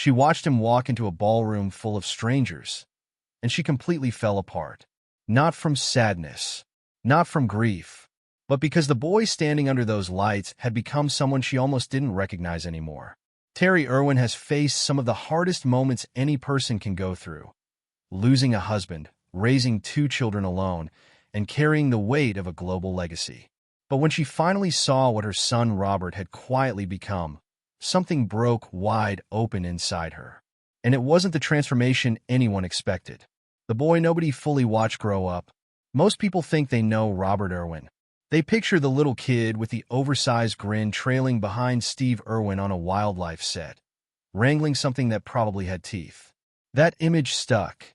She watched him walk into a ballroom full of strangers, and she completely fell apart. Not from sadness, not from grief, but because the boy standing under those lights had become someone she almost didn't recognize anymore. Terri Irwin has faced some of the hardest moments any person can go through. Losing a husband, raising 2 children alone, and carrying the weight of a global legacy. But when she finally saw what her son Robert had quietly become, something broke wide open inside her. And it wasn't the transformation anyone expected. The boy nobody fully watched grow up. Most people think they know Robert Irwin. They picture the little kid with the oversized grin trailing behind Steve Irwin on a wildlife set, wrangling something that probably had teeth. That image stuck.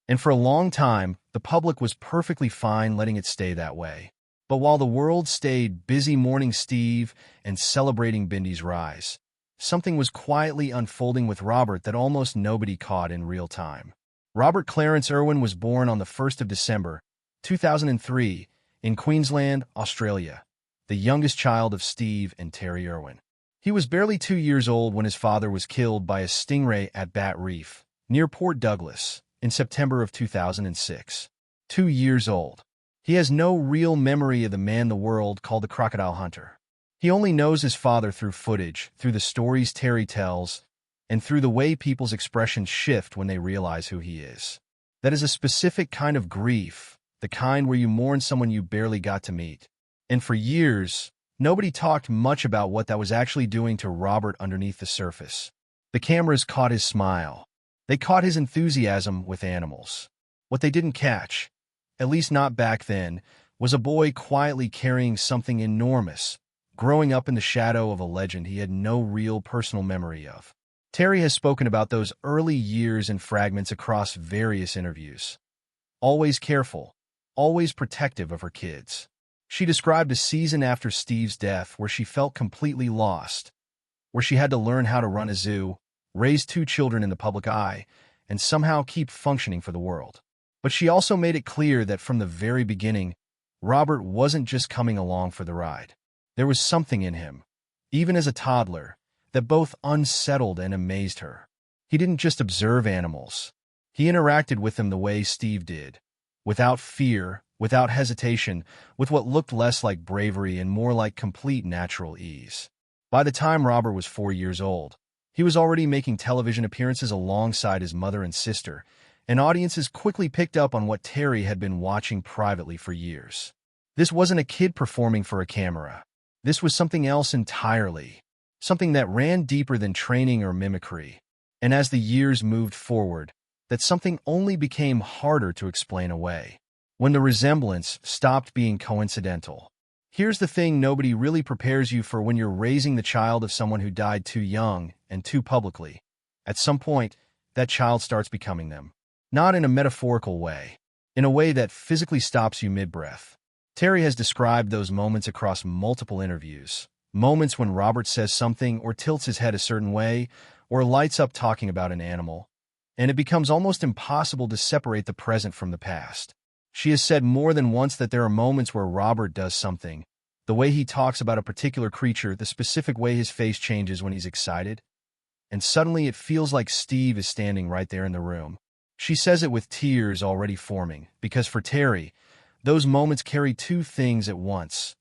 And for a long time, the public was perfectly fine letting it stay that way. But while the world stayed busy mourning Steve and celebrating Bindi's rise, something was quietly unfolding with Robert that almost nobody caught in real time. Robert Clarence Irwin was born on the 1st of December, 2003, in Queensland, Australia, the youngest child of Steve and Terri Irwin. He was barely 2 years old when his father was killed by a stingray at Bat Reef, near Port Douglas, in September of 2006. 2 years old. He has no real memory of the man the world called the crocodile hunter. He only knows his father through footage, through the stories Terri tells, and through the way people's expressions shift when they realize who he is. That is a specific kind of grief, the kind where you mourn someone you barely got to meet. And for years, nobody talked much about what that was actually doing to Robert underneath the surface. The cameras caught his smile. They caught his enthusiasm with animals. What they didn't catch, at least not back then, was a boy quietly carrying something enormous, growing up in the shadow of a legend he had no real personal memory of. Terri has spoken about those early years in fragments across various interviews. Always careful, always protective of her kids. She described a season after Steve's death where she felt completely lost, where she had to learn how to run a zoo, raise 2 children in the public eye, and somehow keep functioning for the world. But she also made it clear that from the very beginning, Robert wasn't just coming along for the ride. There was something in him, even as a toddler, that both unsettled and amazed her. He didn't just observe animals. He interacted with them the way Steve did, without fear, without hesitation, with what looked less like bravery and more like complete natural ease. By the time Robert was 4 years old, he was already making television appearances alongside his mother and sister, and audiences quickly picked up on what Terri had been watching privately for years. This wasn't a kid performing for a camera. This was something else entirely, something that ran deeper than training or mimicry. And as the years moved forward, that something only became harder to explain away. When the resemblance stopped being coincidental. Here's the thing nobody really prepares you for when you're raising the child of someone who died too young and too publicly. At some point, that child starts becoming them. Not in a metaphorical way, in a way that physically stops you mid-breath. Terri has described those moments across multiple interviews. Moments when Robert says something or tilts his head a certain way or lights up talking about an animal, and it becomes almost impossible to separate the present from the past. She has said more than once that there are moments where Robert does something, the way he talks about a particular creature, the specific way his face changes when he's excited, and suddenly it feels like Steve is standing right there in the room. She says it with tears already forming, because for Terri, those moments carry 2 things at once: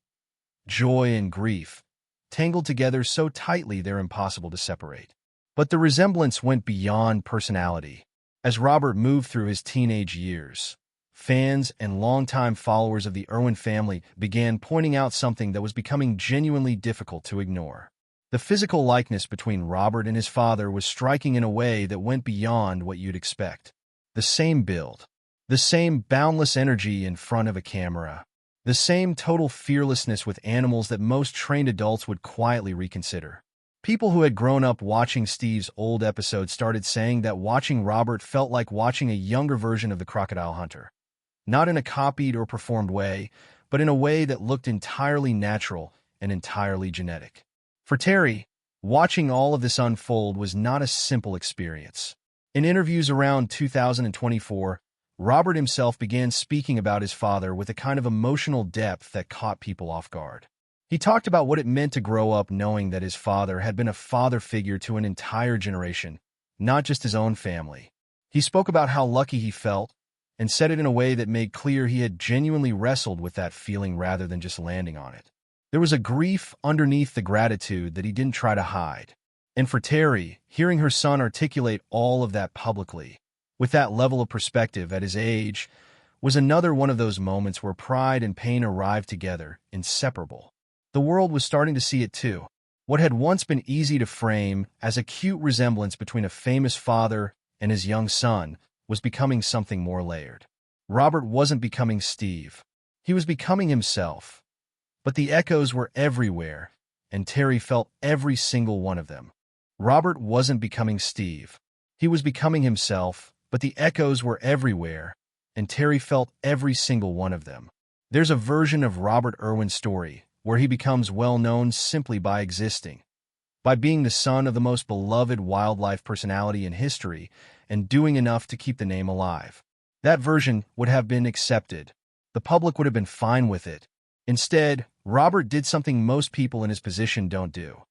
joy and grief, tangled together so tightly they're impossible to separate. But the resemblance went beyond personality. As Robert moved through his teenage years, fans and longtime followers of the Irwin family began pointing out something that was becoming genuinely difficult to ignore. The physical likeness between Robert and his father was striking in a way that went beyond what you'd expect. The same build, the same boundless energy in front of a camera, the same total fearlessness with animals that most trained adults would quietly reconsider. People who had grown up watching Steve's old episodes started saying that watching Robert felt like watching a younger version of the crocodile hunter. Not in a copied or performed way, but in a way that looked entirely natural and entirely genetic. For Terri, watching all of this unfold was not a simple experience. In interviews around 2024, Robert himself began speaking about his father with a kind of emotional depth that caught people off guard. He talked about what it meant to grow up knowing that his father had been a father figure to an entire generation, not just his own family. He spoke about how lucky he felt, and said it in a way that made clear he had genuinely wrestled with that feeling rather than just landing on it. There was a grief underneath the gratitude that he didn't try to hide. And for Terri, hearing her son articulate all of that publicly, with that level of perspective at his age, was another one of those moments where pride and pain arrived together, inseparable. The world was starting to see it too. What had once been easy to frame as a cute resemblance between a famous father and his young son was becoming something more layered. Robert wasn't becoming Steve. He was becoming himself. But the echoes were everywhere, and Terri felt every single one of them. Robert wasn't becoming Steve. He was becoming himself, but the echoes were everywhere, and Terri felt every single one of them. There's a version of Robert Irwin's story where he becomes well-known simply by existing, by being the son of the most beloved wildlife personality in history and doing enough to keep the name alive. That version would have been accepted. The public would have been fine with it. Instead, Robert did something most people in his position don't do.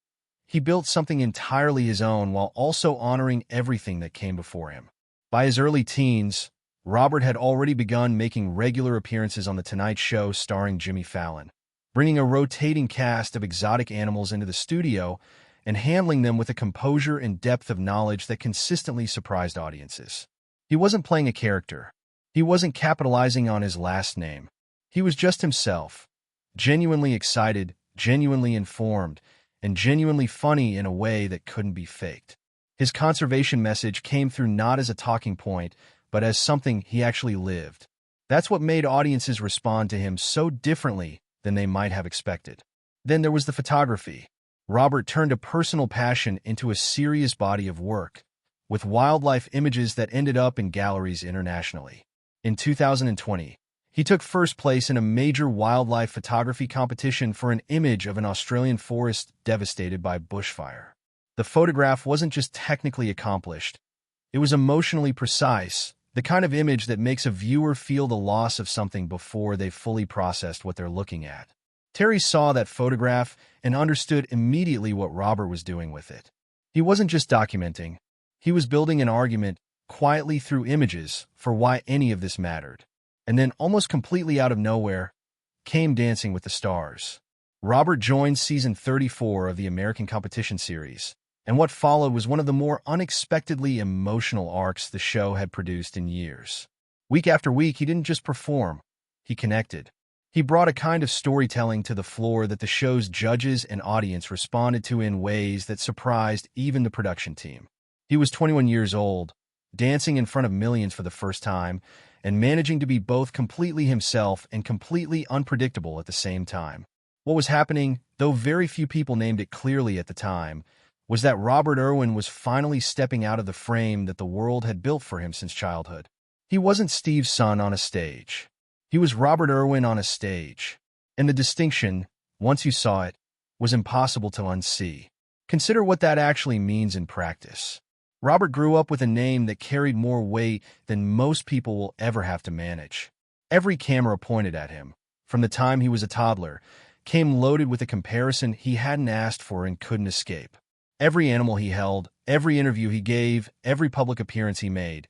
He built something entirely his own while also honoring everything that came before him. By his early teens, Robert had already begun making regular appearances on The Tonight Show starring Jimmy Fallon, bringing a rotating cast of exotic animals into the studio and handling them with a composure and depth of knowledge that consistently surprised audiences. He wasn't playing a character. He wasn't capitalizing on his last name. He was just himself, genuinely excited, genuinely informed, and genuinely funny in a way that couldn't be faked. His conservation message came through not as a talking point, but as something he actually lived. That's what made audiences respond to him so differently than they might have expected. Then there was the photography. Robert turned a personal passion into a serious body of work, with wildlife images that ended up in galleries internationally. In 2020, he took first place in a major wildlife photography competition for an image of an Australian forest devastated by bushfire. The photograph wasn't just technically accomplished, it was emotionally precise, the kind of image that makes a viewer feel the loss of something before they've fully processed what they're looking at. Terri saw that photograph and understood immediately what Robert was doing with it. He wasn't just documenting, he was building an argument quietly through images for why any of this mattered. And then, almost completely out of nowhere, came Dancing with the Stars. Robert joined season 34 of the American competition series, and what followed was one of the more unexpectedly emotional arcs the show had produced in years. Week after week, he didn't just perform, he connected. He brought a kind of storytelling to the floor that the show's judges and audience responded to in ways that surprised even the production team. He was 21 years old, dancing in front of millions for the first time, and managing to be both completely himself and completely unpredictable at the same time. What was happening, though very few people named it clearly at the time, was that Robert Irwin was finally stepping out of the frame that the world had built for him since childhood. He wasn't Steve's son on a stage. He was Robert Irwin on a stage. And the distinction, once you saw it, was impossible to unsee. Consider what that actually means in practice. Robert grew up with a name that carried more weight than most people will ever have to manage. Every camera pointed at him, from the time he was a toddler, came loaded with a comparison he hadn't asked for and couldn't escape. Every animal he held, every interview he gave, every public appearance he made,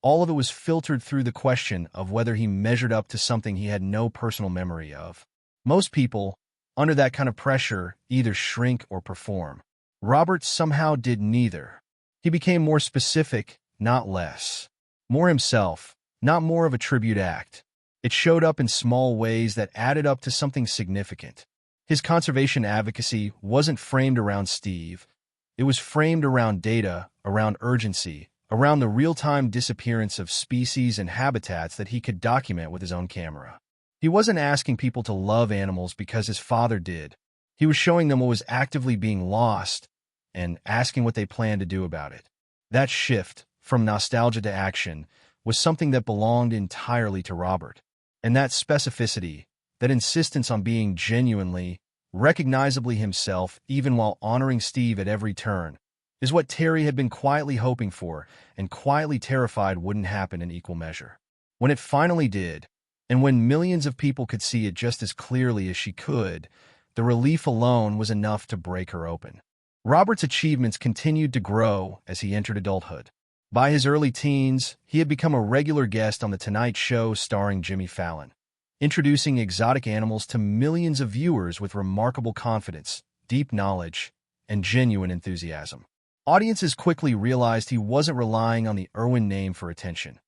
all of it was filtered through the question of whether he measured up to something he had no personal memory of. Most people, under that kind of pressure, either shrink or perform. Robert somehow did neither. He became more specific, not less. More himself, not more of a tribute act. It showed up in small ways that added up to something significant. His conservation advocacy wasn't framed around Steve. It was framed around data, around urgency, around the real-time disappearance of species and habitats that he could document with his own camera. He wasn't asking people to love animals because his father did. He was showing them what was actively being lost and asking what they planned to do about it. That shift, from nostalgia to action, was something that belonged entirely to Robert. And that specificity, that insistence on being genuinely, recognizably himself even while honoring Steve at every turn, is what Terri had been quietly hoping for and quietly terrified wouldn't happen in equal measure. When it finally did, and when millions of people could see it just as clearly as she could, the relief alone was enough to break her open. Robert's achievements continued to grow as he entered adulthood. By his early teens, he had become a regular guest on The Tonight Show starring Jimmy Fallon, introducing exotic animals to millions of viewers with remarkable confidence, deep knowledge, and genuine enthusiasm. Audiences quickly realized he wasn't relying on the Irwin name for attention.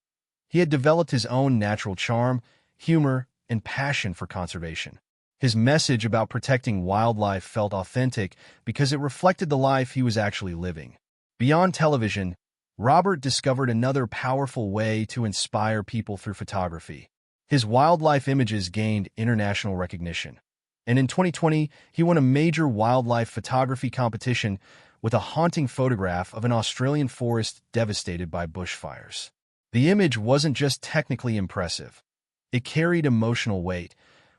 He had developed his own natural charm, humor, and passion for conservation. His message about protecting wildlife felt authentic because it reflected the life he was actually living. Beyond television, Robert discovered another powerful way to inspire people through photography. His wildlife images gained international recognition, and in 2020, he won a major wildlife photography competition with a haunting photograph of an Australian forest devastated by bushfires. The image wasn't just technically impressive. It carried emotional weight,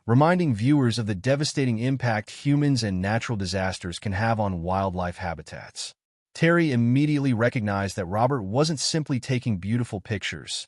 reminding viewers of the devastating impact humans and natural disasters can have on wildlife habitats. Terri immediately recognized that Robert wasn't simply taking beautiful pictures.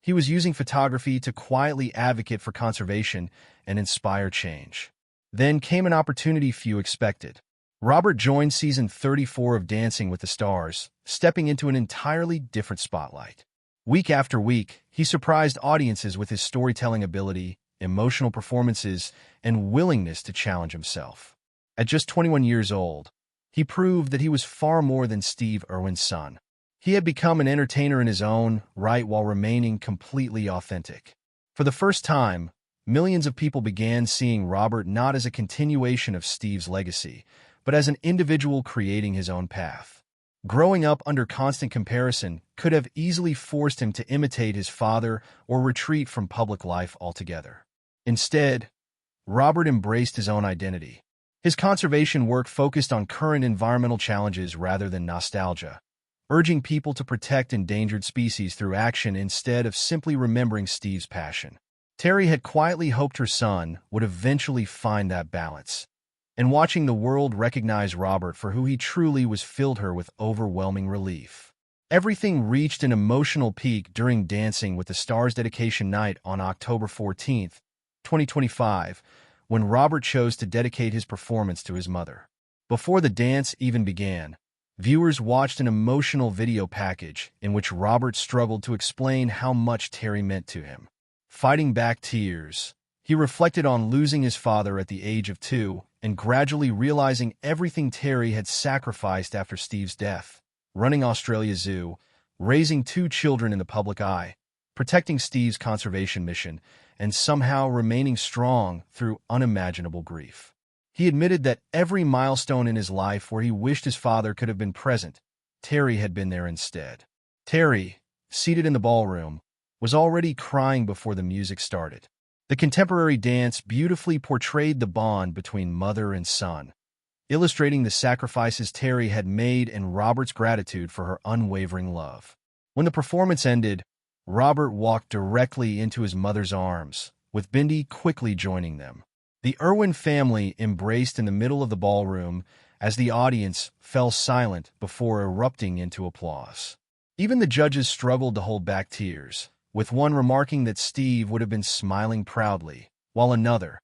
He was using photography to quietly advocate for conservation and inspire change. Then came an opportunity few expected. Robert joined season 34 of Dancing with the Stars, stepping into an entirely different spotlight. Week after week, he surprised audiences with his storytelling ability, emotional performances, and willingness to challenge himself. At just 21 years old, he proved that he was far more than Steve Irwin's son. He had become an entertainer in his own right while remaining completely authentic. For the first time, millions of people began seeing Robert not as a continuation of Steve's legacy, but as an individual creating his own path. Growing up under constant comparison could have easily forced him to imitate his father or retreat from public life altogether. Instead, Robert embraced his own identity. His conservation work focused on current environmental challenges rather than nostalgia, urging people to protect endangered species through action instead of simply remembering Steve's passion. Terri had quietly hoped her son would eventually find that balance, and watching the world recognize Robert for who he truly was filled her with overwhelming relief. Everything reached an emotional peak during Dancing with the Stars dedication night on October 14, 2025, when Robert chose to dedicate his performance to his mother. Before the dance even began, viewers watched an emotional video package in which Robert struggled to explain how much Terri meant to him. Fighting back tears, he reflected on losing his father at the age of 2 and gradually realizing everything Terri had sacrificed after Steve's death, running Australia Zoo, raising 2 children in the public eye, protecting Steve's conservation mission, and somehow remaining strong through unimaginable grief. He admitted that every milestone in his life where he wished his father could have been present, Terri had been there instead. Terri, seated in the ballroom, was already crying before the music started. The contemporary dance beautifully portrayed the bond between mother and son, illustrating the sacrifices Terri had made and Robert's gratitude for her unwavering love. When the performance ended, Robert walked directly into his mother's arms, with Bindi quickly joining them. The Irwin family embraced in the middle of the ballroom as the audience fell silent before erupting into applause. Even the judges struggled to hold back tears, with one remarking that Steve would have been smiling proudly, while another,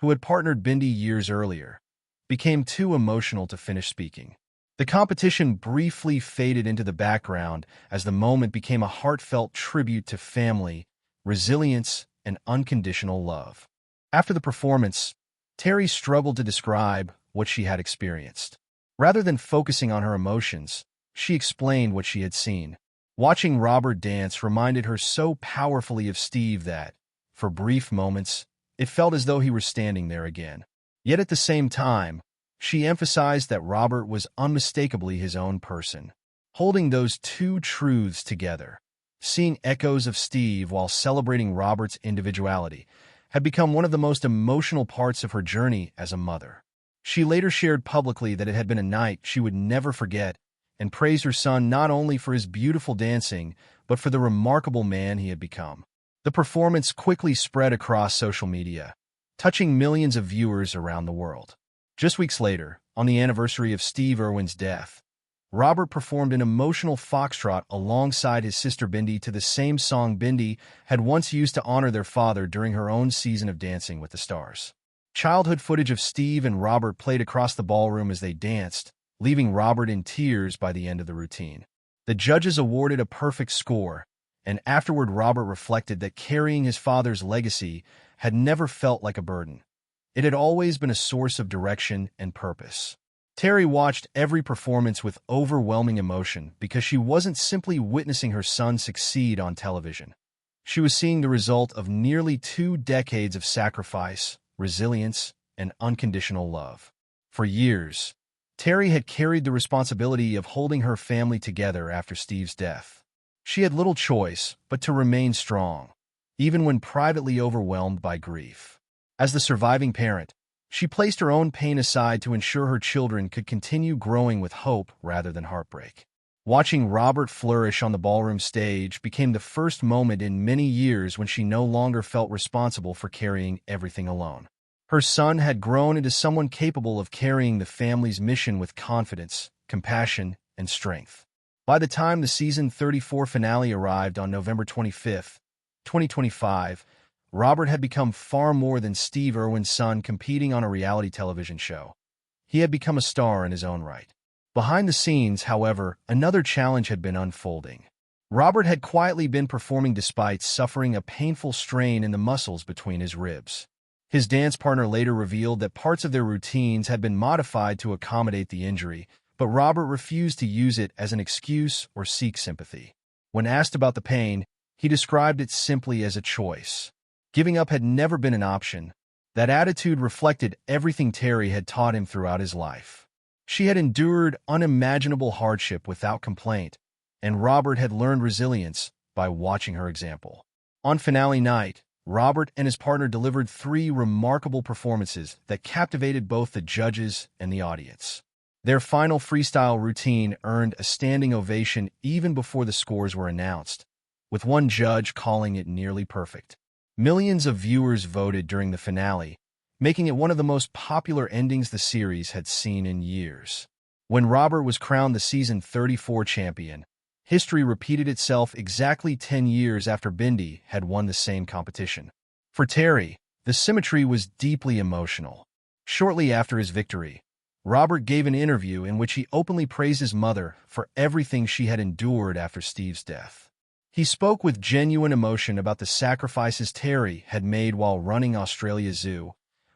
who had partnered Bindi years earlier, became too emotional to finish speaking. The competition briefly faded into the background as the moment became a heartfelt tribute to family, resilience, and unconditional love. After the performance, Terri struggled to describe what she had experienced. Rather than focusing on her emotions, she explained what she had seen. Watching Robert dance reminded her so powerfully of Steve that, for brief moments, it felt as though he were standing there again. Yet at the same time, she emphasized that Robert was unmistakably his own person. Holding those two truths together, seeing echoes of Steve while celebrating Robert's individuality, had become one of the most emotional parts of her journey as a mother. She later shared publicly that it had been a night she would never forget and praised her son not only for his beautiful dancing, but for the remarkable man he had become. The performance quickly spread across social media, touching millions of viewers around the world. Just weeks later, on the anniversary of Steve Irwin's death, Robert performed an emotional foxtrot alongside his sister Bindi to the same song Bindi had once used to honor their father during her own season of Dancing with the Stars. Childhood footage of Steve and Robert played across the ballroom as they danced, leaving Robert in tears by the end of the routine. The judges awarded a perfect score, and afterward Robert reflected that carrying his father's legacy had never felt like a burden. It had always been a source of direction and purpose. Terri watched every performance with overwhelming emotion because she wasn't simply witnessing her son succeed on television. She was seeing the result of nearly 2 decades of sacrifice, resilience, and unconditional love. For years, Terri had carried the responsibility of holding her family together after Steve's death. She had little choice but to remain strong, even when privately overwhelmed by grief. As the surviving parent, she placed her own pain aside to ensure her children could continue growing with hope rather than heartbreak. Watching Robert flourish on the ballroom stage became the first moment in many years when she no longer felt responsible for carrying everything alone. Her son had grown into someone capable of carrying the family's mission with confidence, compassion, and strength. By the time the season 34 finale arrived on November 25, 2025, Robert had become far more than Steve Irwin's son competing on a reality television show. He had become a star in his own right. Behind the scenes, however, another challenge had been unfolding. Robert had quietly been performing despite suffering a painful strain in the muscles between his ribs. His dance partner later revealed that parts of their routines had been modified to accommodate the injury, but Robert refused to use it as an excuse or seek sympathy. When asked about the pain, he described it simply as a choice. Giving up had never been an option. That attitude reflected everything Terri had taught him throughout his life. She had endured unimaginable hardship without complaint, and Robert had learned resilience by watching her example. On finale night, Robert and his partner delivered 3 remarkable performances that captivated both the judges and the audience. Their final freestyle routine earned a standing ovation even before the scores were announced, with one judge calling it nearly perfect. Millions of viewers voted during the finale, making it one of the most popular endings the series had seen in years. When Robert was crowned the season 34 champion, history repeated itself exactly 10 years after Bindi had won the same competition. For Terri, the symmetry was deeply emotional. Shortly after his victory, Robert gave an interview in which he openly praised his mother for everything she had endured after Steve's death. He spoke with genuine emotion about the sacrifices Terri had made while running Australia Zoo,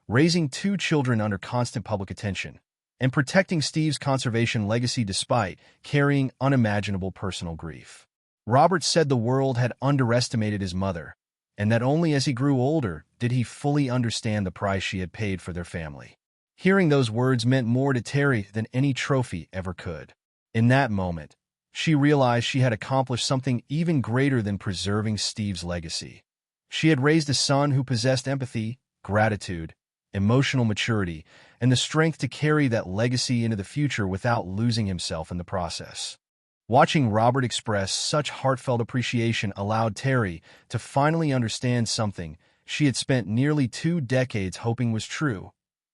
raising 2 children under constant public attention, and protecting Steve's conservation legacy despite carrying unimaginable personal grief. Robert said the world had underestimated his mother, and that only as he grew older did he fully understand the price she had paid for their family. Hearing those words meant more to Terri than any trophy ever could. In that moment, she realized she had accomplished something even greater than preserving Steve's legacy. She had raised a son who possessed empathy, gratitude, emotional maturity, and the strength to carry that legacy into the future without losing himself in the process. Watching Robert express such heartfelt appreciation allowed Terri to finally understand something she had spent nearly 2 decades hoping was true.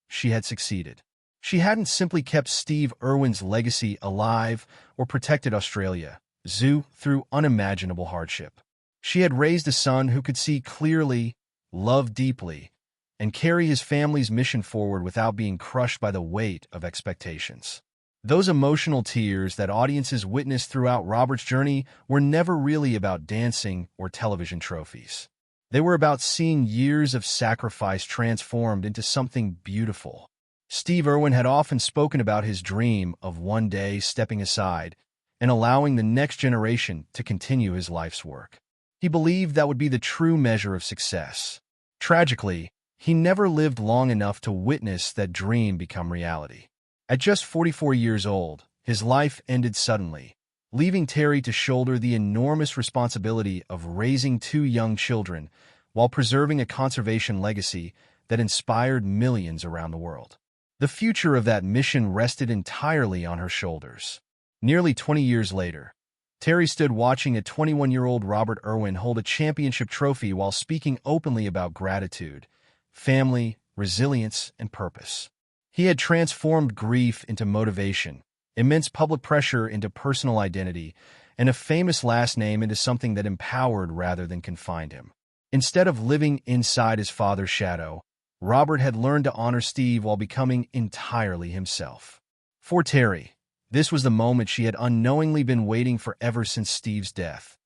She had succeeded. She hadn't simply kept Steve Irwin's legacy alive or protected Australia Zoo through unimaginable hardship. She had raised a son who could see clearly, love deeply, and carry his family's mission forward without being crushed by the weight of expectations. Those emotional tears that audiences witnessed throughout Robert's journey were never really about dancing or television trophies. They were about seeing years of sacrifice transformed into something beautiful. Steve Irwin had often spoken about his dream of one day stepping aside and allowing the next generation to continue his life's work. He believed that would be the true measure of success. Tragically, he never lived long enough to witness that dream become reality. At just 44 years old, his life ended suddenly, leaving Terri to shoulder the enormous responsibility of raising 2 young children while preserving a conservation legacy that inspired millions around the world. The future of that mission rested entirely on her shoulders. Nearly 20 years later, Terri stood watching a 21-year-old Robert Irwin hold a championship trophy while speaking openly about gratitude, family, resilience, and purpose. He had transformed grief into motivation, immense public pressure into personal identity, and a famous last name into something that empowered rather than confined him. Instead of living inside his father's shadow, Robert had learned to honor Steve while becoming entirely himself. For Terri, This was the moment she had unknowingly been waiting for ever since Steve's death.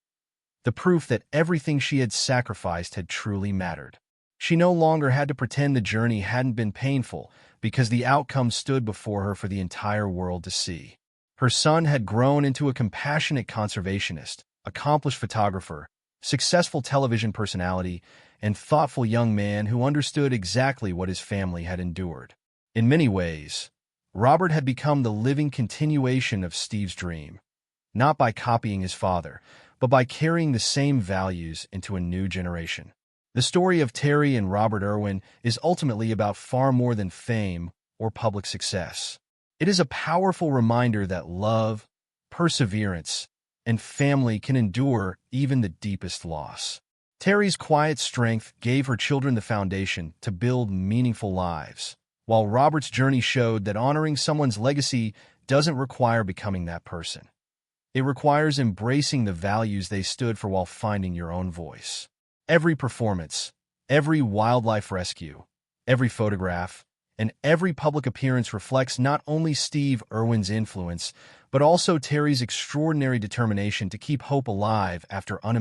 The proof that everything she had sacrificed had truly mattered. She no longer had to pretend the journey hadn't been painful, because the outcome stood before her for the entire world to see. Her son had grown into a compassionate conservationist, accomplished photographer, successful television personality, and thoughtful young man who understood exactly what his family had endured. In many ways, Robert had become the living continuation of Steve's dream, not by copying his father, but by carrying the same values into a new generation. The story of Terri and Robert Irwin is ultimately about far more than fame or public success. It is a powerful reminder that love, perseverance, and family can endure even the deepest loss. Terri's quiet strength gave her children the foundation to build meaningful lives, while Robert's journey showed that honoring someone's legacy doesn't require becoming that person. It requires embracing the values they stood for while finding your own voice. Every performance, every wildlife rescue, every photograph, and every public appearance reflects not only Steve Irwin's influence, but also Terri's extraordinary determination to keep hope alive after unimaginable